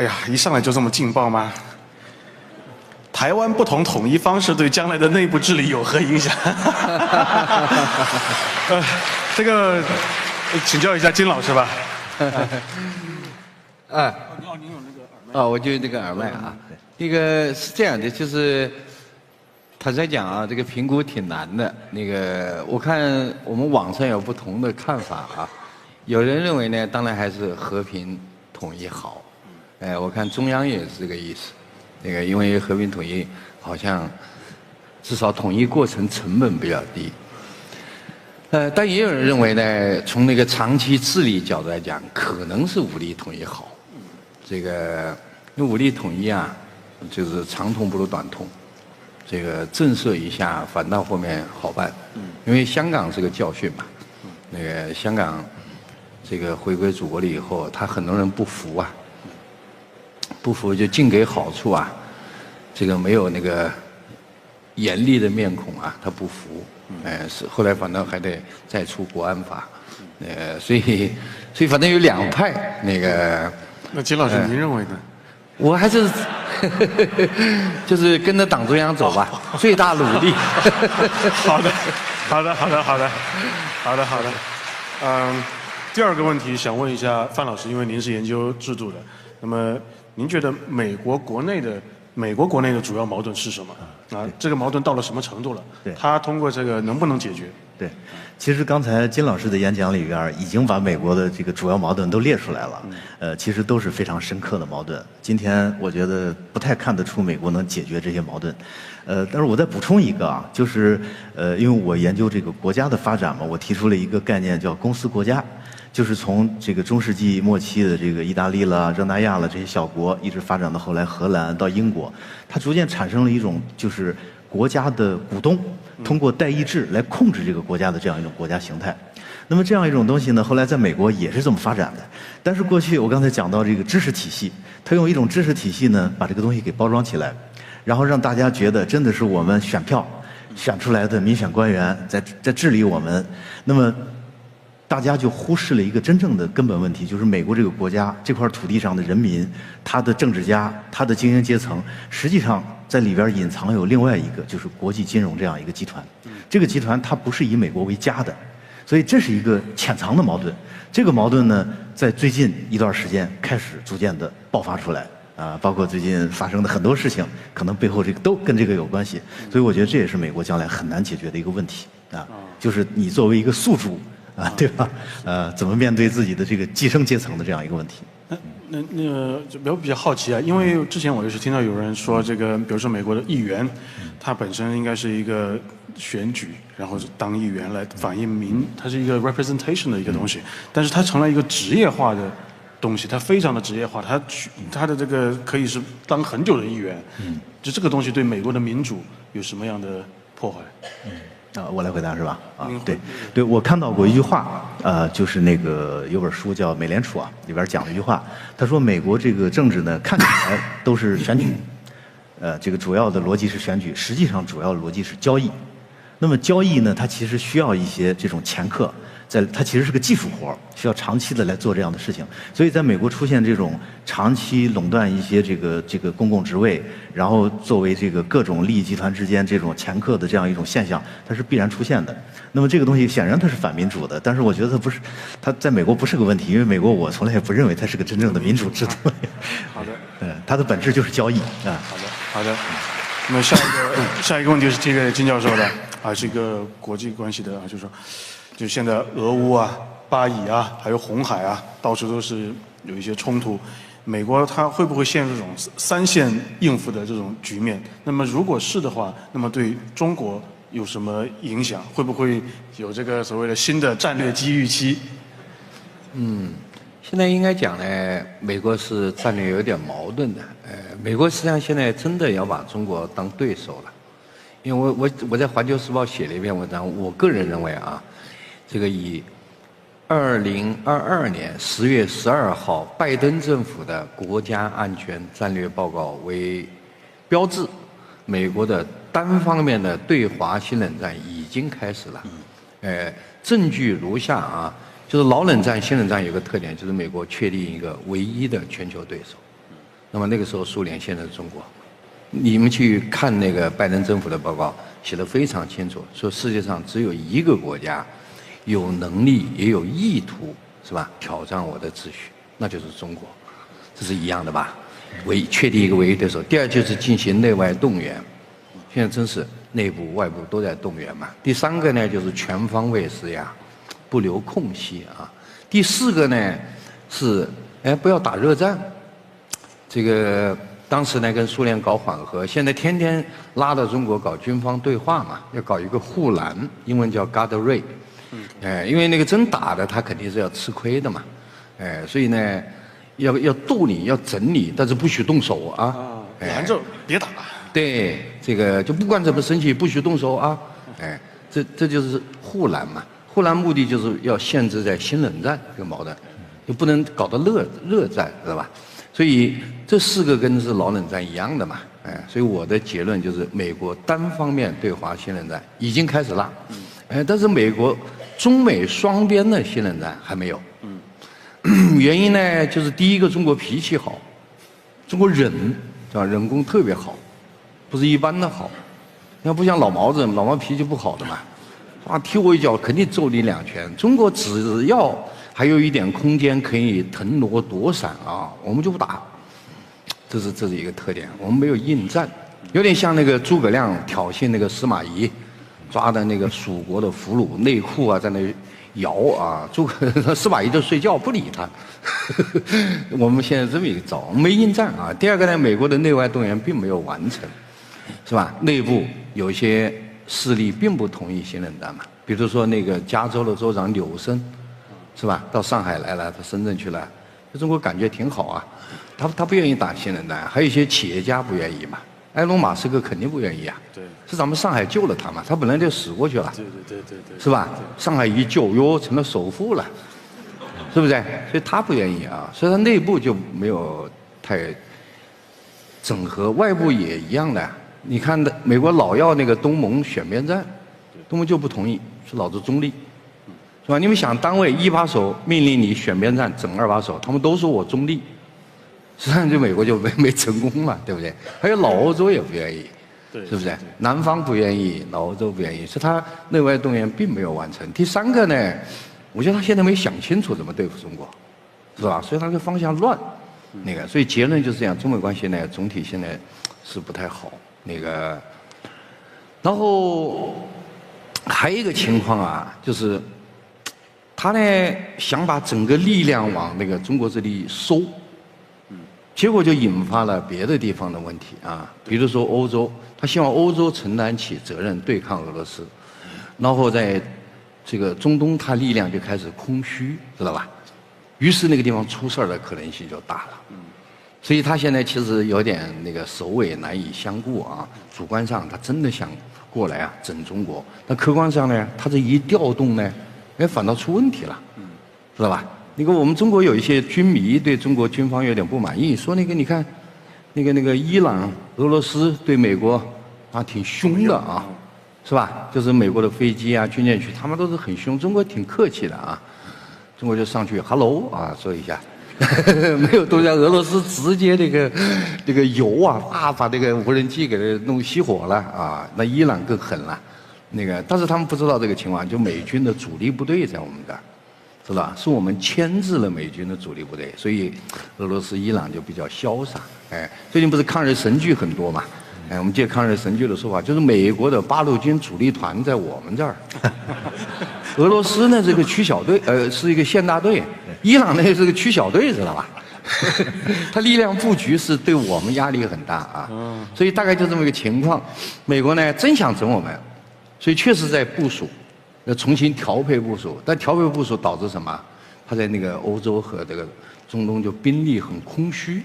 哎呀，一上来就这么劲爆吗？台湾不同统一方式对将来的内部治理有何影响？这个请教一下金老师吧。啊，您有那个耳麦？我就那个耳麦啊。那个是这样的，就是坦率讲啊，这个评估挺难的。那个我看我们网上有不同的看法啊，有人认为呢，当然还是和平统一好。我看中央也是这个意思。那个因为和平统一好像至少统一过程成本比较低。但也有人认为呢，从那个长期治理角度来讲，可能是武力统一好。这个因为武力统一啊，就是长痛不如短痛。这个震慑一下，反倒后面好办。因为香港是个教训嘛。那个香港这个回归祖国了以后，他很多人不服啊。不服就尽给好处啊，这个没有那个严厉的面孔啊，他不服，是后来反正还得再出国安法，所以反正有两派那个。那金老师您认为呢？我还是就是跟着党中央走吧，最大努力。好的。第二个问题想问一下范老师，因为您是研究制度的，那么您觉得美国国内的主要矛盾是什么？这个矛盾到了什么程度了？对，他通过这个能不能解决？对，其实刚才金老师的演讲里边已经把美国的这个主要矛盾都列出来了，其实都是非常深刻的矛盾。今天我觉得不太看得出美国能解决这些矛盾，但是我再补充一个啊，就是因为我研究这个国家的发展嘛，我提出了一个概念叫公司国家。就是从这个中世纪末期的这个意大利啦、热那亚啦这些小国，一直发展到后来荷兰到英国，它逐渐产生了一种就是国家的股东通过代议制来控制这个国家的这样一种国家形态。那么这样一种东西呢，后来在美国也是这么发展的。但是过去我刚才讲到这个知识体系，它用一种知识体系呢把这个东西给包装起来，然后让大家觉得真的是我们选票选出来的民选官员在治理我们。那么大家就忽视了一个真正的根本问题，就是美国这个国家这块土地上的人民，他的政治家，他的精英阶层，实际上在里边隐藏有另外一个，就是国际金融这样一个集团。这个集团它不是以美国为家的，所以这是一个潜藏的矛盾。这个矛盾呢，在最近一段时间开始逐渐的爆发出来啊，包括最近发生的很多事情，可能背后这个都跟这个有关系。所以我觉得这也是美国将来很难解决的一个问题啊，就是你作为一个宿主。对吧？怎么面对自己的这个寄生阶层的这样一个问题？我比较好奇啊，因为之前我也是听到有人说，这个比如说美国的议员，他本身应该是一个选举，然后当议员来反映它是一个 representation 的一个东西，但是它成了一个职业化的东西，它非常的职业化，它的这个可以是当很久的议员，就这个东西对美国的民主有什么样的破坏？我来回答是吧？对，我看到过一句话，就是那个有本书叫《美联储》啊，里边讲了一句话，他说美国这个政治呢看起来都是选举，这个主要的逻辑是选举，实际上主要逻辑是交易。那么交易呢，它其实需要一些这种掮客，它其实是个技术活，需要长期的来做这样的事情。所以在美国出现这种长期垄断一些这个公共职位，然后作为这个各种利益集团之间这种掮客的这样一种现象，它是必然出现的。那么这个东西显然它是反民主的，但是我觉得它在美国不是个问题，因为美国我从来也不认为它是个真正的民主制度。好的，它的本质就是交易啊。好的。那么下一个问题是这个金教授的啊，是一个国际关系的啊，就是说，就现在俄乌啊、巴以啊，还有红海啊，到处都是有一些冲突。美国它会不会陷入这种三线应付的这种局面？那么如果是的话，那么对中国有什么影响？会不会有这个所谓的新的战略机遇期？现在应该讲呢，美国是战略有点矛盾的。美国实际上现在真的要把中国当对手了，因为我在《环球时报》写了一篇文章，我个人认为啊，这个以2022年10月12号拜登政府的国家安全战略报告为标志，美国的单方面的对华新冷战已经开始了。证据如下啊。就是老冷战、新冷战有个特点，就是美国确立一个唯一的全球对手。那么那个时候苏联，现在是中国。你们去看那个拜登政府的报告，写得非常清楚，说世界上只有一个国家有能力也有意图，是吧？挑战我的秩序，那就是中国，这是一样的吧？确定一个唯一对手。第二就是进行内外动员，现在真是内部外部都在动员嘛。第三个呢，就是全方位施压，不留空隙啊。第四个呢是不要打热战，这个。当时呢，跟苏联搞缓和，现在天天拉到中国搞军方对话嘛，要搞一个护栏，英文叫 guardrail。因为那个真打的，他肯定是要吃亏的嘛，所以呢，要逗你，要整你，但是不许动手啊。拦着别打。对，这个就不管怎么生气，不许动手啊。这就是护栏嘛。护栏目的就是要限制在新冷战这个矛盾，就不能搞到热战，知道吧？所以这4个跟是老冷战一样的嘛，所以我的结论就是，美国单方面对华新冷战已经开始了，但是中美双边的新冷战还没有，原因呢就是第一个，中国脾气好，中国忍是吧，忍功特别好，不是一般的好，要不像老毛子，老毛脾气不好的嘛，踢我一脚肯定揍你2拳，中国只要还有一点空间可以腾挪躲闪啊，我们就不打，这是一个特点。我们没有应战，有点像那个诸葛亮挑衅那个司马懿，抓的那个蜀国的俘虏内裤啊，在那摇啊，司马懿就睡觉不理他。我们现在这么一个招，没应战啊。第二个呢，美国的内外动员并没有完成，是吧？内部有些势力并不同意新冷战嘛，比如说那个加州的州长纽森。是吧？到上海来了，到深圳去了，中国感觉挺好啊。他不愿意打新冷战，还有一些企业家不愿意嘛。埃隆·马斯克肯定不愿意啊。对。是咱们上海救了他嘛？他本来就死过去了。对。是吧？上海一救，哟，成了首富了，是不是？所以他不愿意啊。所以他内部就没有太整合，外部也一样的。你看，美国老要那个东盟选边站，东盟就不同意，说老子中立。是吧？你们想，单位1把手命令你选边站，整2把手，他们都说我中立，实际上就美国就没成功嘛，对不对？还有老欧洲也不愿意，是不是？南方不愿意，老欧洲不愿意，是他内外动员并没有完成。第三个呢，我觉得他现在没想清楚怎么对付中国，是吧？所以他的方向乱，所以结论就是这样，中美关系呢总体现在是不太好，然后还有一个情况啊，就是。他呢想把整个力量往那个中国这里收，结果就引发了别的地方的问题啊，比如说欧洲，他希望欧洲承担起责任对抗俄罗斯，然后在这个中东，他力量就开始空虚，知道吧？于是那个地方出事儿的可能性就大了，所以他现在其实有点那个首尾难以相顾啊，主观上他真的想过来啊整中国，那客观上呢，他这一调动呢。反倒出问题了，知道吧？那个我们中国有一些军迷对中国军方有点不满意，说你看，那个伊朗、俄罗斯对美国啊挺凶的啊，是吧？就是美国的飞机啊、军舰区，他们都是很凶，中国挺客气的啊。中国就上去 hello 啊说一下，没有都在俄罗斯直接那个油啊把那个无人机给弄熄火了啊，那伊朗更狠了。但是他们不知道这个情况，就美军的主力部队在我们这儿，知道吧？是我们牵制了美军的主力部队，所以俄罗斯、伊朗就比较潇洒。最近不是抗日神剧很多嘛？我们借抗日神剧的说法，就是美国的八路军主力团在我们这儿，俄罗斯呢是个区小队，是一个县大队，伊朗呢是个区小队，知道吧？他力量布局是对我们压力很大啊，所以大概就这么一个情况。美国呢真想整我们。所以确实在部署，要重新调配部署，但调配部署导致什么？他在那个欧洲和这个中东就兵力很空虚，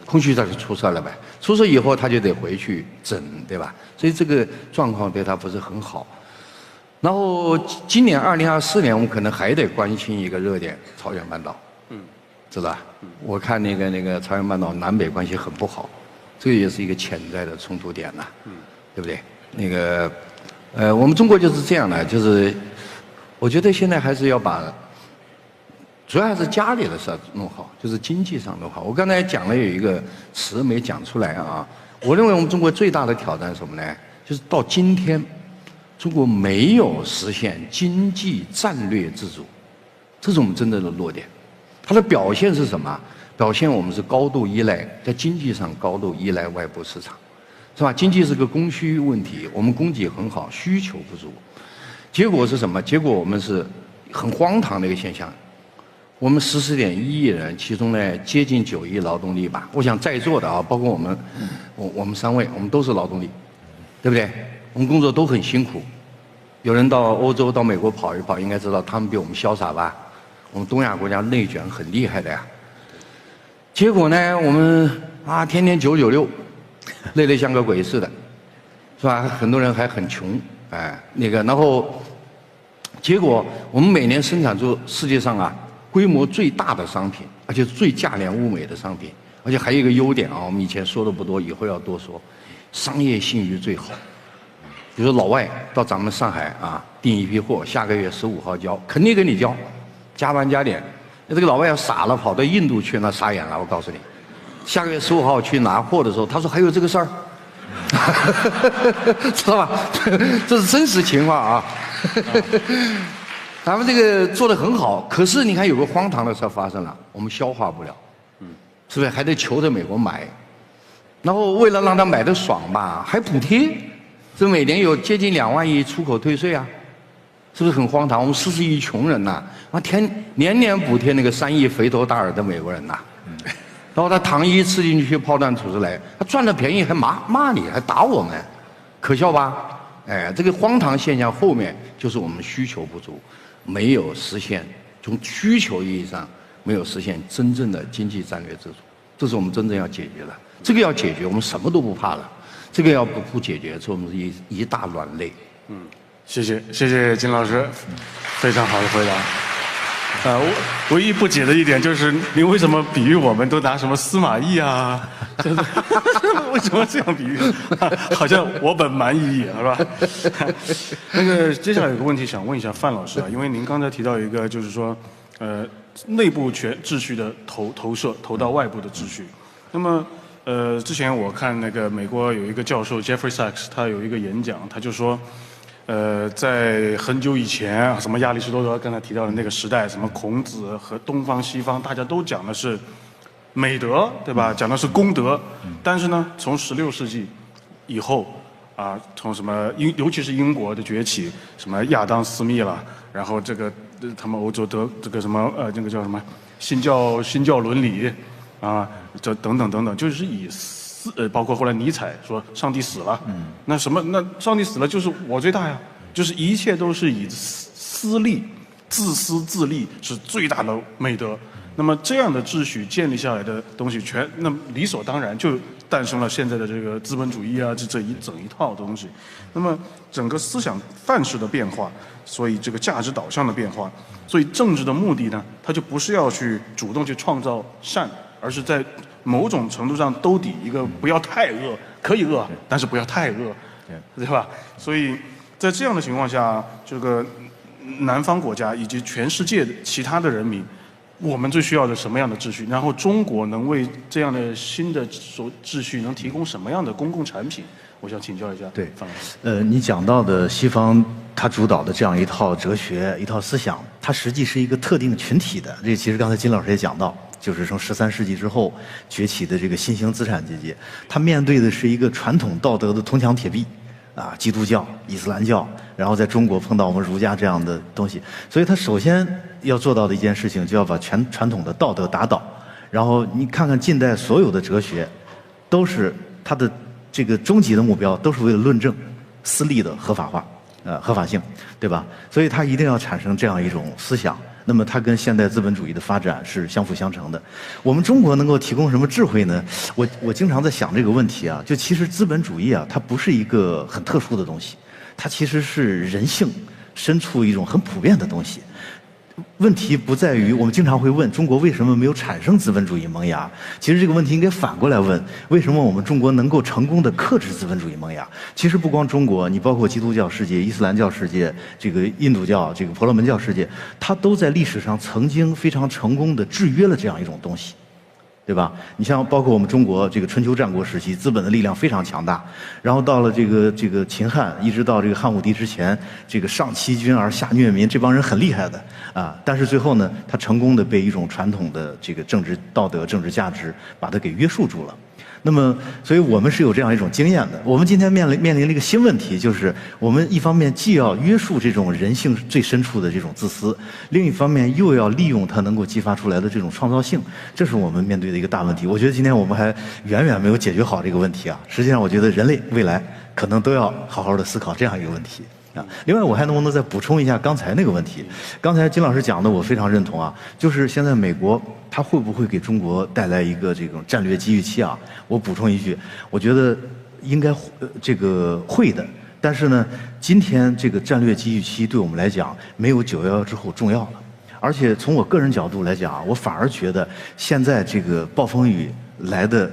空虚他就出事了呗。出事以后他就得回去整，对吧？所以这个状况对他不是很好。然后今年2024年，我们可能还得关心一个热点——朝鲜半岛，知道吧？我看那个朝鲜半岛南北关系很不好，这个也是一个潜在的冲突点呐，对不对？我们中国就是这样的，就是我觉得现在还是要把主要还是家里的事弄好，就是经济上弄好。我刚才讲了有一个词没讲出来啊，我认为我们中国最大的挑战是什么呢？就是到今天，中国没有实现经济战略自主，这是我们真正的弱点。它的表现是什么？表现我们是高度依赖，在经济上高度依赖外部市场，是吧？经济是个供需问题，我们供给很好，需求不足。结果是什么？结果我们是很荒唐的一个现象。我们14.1亿人，其中呢接近9亿劳动力吧。我想在座的啊，包括我们3位，我们都是劳动力，对不对？我们工作都很辛苦。有人到欧洲、到美国跑一跑，应该知道他们比我们潇洒吧？我们东亚国家内卷很厉害的呀。结果呢，我们天天996，累得像个鬼似的，是吧？很多人还很穷，然后结果我们每年生产出世界上规模最大的商品，而且最价廉物美的商品，而且还有一个优点我们以前说的不多，以后要多说，商业信誉最好。比如说老外到咱们上海订一批货，下个月15号交，肯定给你交，加班加点。那这个老外要傻了，跑到印度去，那傻眼了。我告诉你，下个月15号去拿货的时候，他说还有这个事儿，知道吧？这是真实情况咱们这个做得很好，可是你看有个荒唐的事发生了，我们消化不了，是不是还得求着美国买？然后为了让他买得爽吧，还补贴，这每年有接近2万亿出口退税是不是很荒唐？我们40亿穷人年年补贴那个3亿肥头大耳的美国人然后他糖衣吃进去，炮弹吐出来，他赚了便宜还骂你，还打我们，可笑吧？这个荒唐现象后面就是我们需求不足，没有实现从需求意义上没有实现真正的经济战略自主，这是我们真正要解决的。这个要解决，我们什么都不怕了。这个要不解决，这我们是一大软肋。谢谢金老师，非常好的回答。唯一不解的一点就是，您为什么比喻我们都拿什么司马懿为什么这样比喻？好像我本蛮夷是吧？那个接下来有个问题想问一下范老师因为您刚才提到一个，就是说，内部秩序的投射到外部的秩序。那么，之前我看那个美国有一个教授 Jeffrey Sachs， 他有一个演讲，他就说。在很久以前什么亚里士多德刚才提到的那个时代，什么孔子和东方西方，大家都讲的是美德，对吧？讲的是公德。但是呢，从16世纪以后从什么尤其是英国的崛起，什么亚当·斯密了，然后他们欧洲这个什么那个叫什么新教伦理这等等，就是以包括后来尼采说上帝死了，那上帝死了就是我最大呀，就是一切都是以私利、自私自利是最大的美德。那么这样的秩序建立下来的东西，那理所当然就诞生了现在的这个资本主义这一整一套东西。那么整个思想范式的变化，所以这个价值导向的变化，所以政治的目的呢，它就不是要去主动去创造善，而是在某种程度上兜底一个不要太恶，可以恶，但是不要太恶，对吧？所以在这样的情况下，这个南方国家以及全世界其他的人民，我们最需要的什么样的秩序？然后中国能为这样的新的秩序能提供什么样的公共产品？我想请教一下范老师。你讲到的西方它主导的这样一套哲学、一套思想，它实际是一个特定群体的。这其实刚才金老师也讲到。就是从13世纪之后崛起的这个新兴资产阶级，他面对的是一个传统道德的铜墙铁壁，基督教、伊斯兰教，然后在中国碰到我们儒家这样的东西，所以他首先要做到的一件事情，就要把传统的道德打倒。然后你看看近代所有的哲学，都是它的这个终极的目标，都是为了论证私利的合法化，合法性，对吧？所以它一定要产生这样一种思想。那么它跟现代资本主义的发展是相辅相成的。我们中国能够提供什么智慧呢？我经常在想这个问题就其实资本主义它不是一个很特殊的东西，它其实是人性深处一种很普遍的东西。问题不在于我们经常会问中国为什么没有产生资本主义萌芽，其实这个问题应该反过来问，为什么我们中国能够成功的克制资本主义萌芽？其实不光中国，你包括基督教世界、伊斯兰教世界、这个印度教、这个婆罗门教世界，它都在历史上曾经非常成功的制约了这样一种东西。对吧？你像包括我们中国这个春秋战国时期，资本的力量非常强大，然后到了这个秦汉，一直到这个汉武帝之前，这个上欺君而下虐民，这帮人很厉害的啊。但是最后呢，他成功的被一种传统的这个政治道德、政治价值把他给约束住了。那么，所以我们是有这样一种经验的。我们今天面临了一个新问题，就是我们一方面既要约束这种人性最深处的这种自私，另一方面又要利用它能够激发出来的这种创造性，这是我们面对的一个大问题。我觉得今天我们还远远没有解决好这个问题啊。实际上，我觉得人类未来可能都要好好的思考这样一个问题。另外，我还能不能再补充一下刚才那个问题？刚才金老师讲的，我非常认同啊。就是现在美国，它会不会给中国带来一个这种战略机遇期啊？我补充一句，我觉得应该这个会的。但是呢，今天这个战略机遇期对我们来讲，没有911之后重要了。而且从我个人角度来讲啊，我反而觉得现在这个暴风雨来的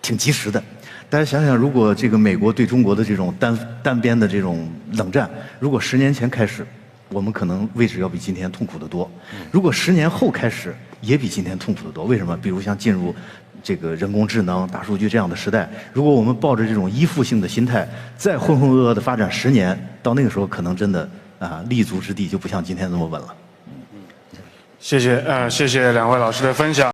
挺及时的。大家想想，如果这个美国对中国的这种单边的这种冷战，如果10年前开始，我们可能位置要比今天痛苦得多；如果10年后开始，也比今天痛苦得多。为什么？比如像进入这个人工智能、大数据这样的时代，如果我们抱着这种依附性的心态，再浑浑噩噩的发展10年，到那个时候可能真的立足之地就不像今天这么稳了。谢谢谢谢两位老师的分享。